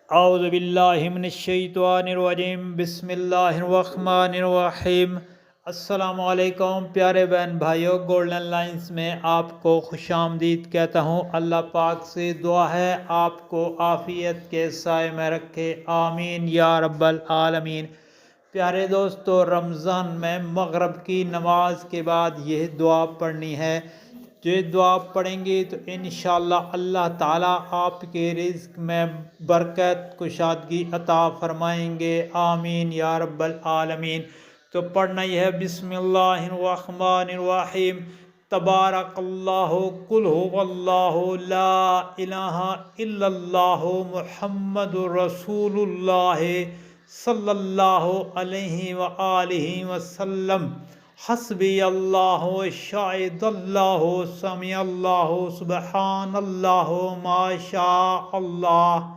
اعوذ باللہ من الشیطان الرجیم، بسم اللہ الرحمن الرحیم۔ السلام علیکم پیارے بہن بھائیوں، گولڈن لائنز میں آپ کو خوش آمدید کہتا ہوں۔ اللہ پاک سے دعا ہے آپ کو عافیت کے سائے میں رکھے، آمین یا رب العالمین۔ پیارے دوستو، رمضان میں مغرب کی نماز کے بعد یہ دعا پڑھنی ہے۔ یہ دعا پڑھیں گے تو انشاءاللہ اللہ تعالیٰ آپ کے رزق میں برکت کشادگی عطا فرمائیں گے، آمین یا رب العالمین۔ تو پڑھنا یہ ہے، بسم اللہ الرحمن الرحیم۔ تبارک اللہ، قل هو اللہ، لا الہ الا اللہ، محمد رسول اللہ صلی اللہ علیہ وآلہ وسلم۔ حسبی اللہ، شاہد اللہ، سمیع اللہ، سبحان اللہ، ما شاء اللہ۔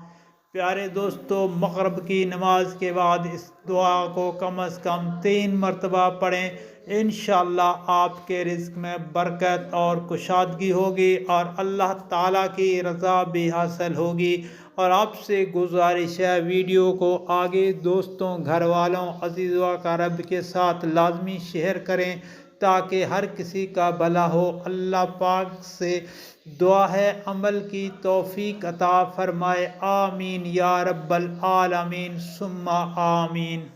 پیارے دوستو، مغرب کی نماز کے بعد اس دعا کو کم از کم 3 مرتبہ پڑھیں، انشاءاللہ آپ کے رزق میں برکت اور کشادگی ہوگی اور اللہ تعالیٰ کی رضا بھی حاصل ہوگی۔ اور آپ سے گزارش ہے، ویڈیو کو آگے دوستوں، گھر والوں، عزیز و اقارب کے ساتھ لازمی شیئر کریں تاکہ ہر کسی کا بھلا ہو۔ اللہ پاک سے دعا ہے عمل کی توفیق عطا فرمائے، آمین یا رب العالمین ثم آمین۔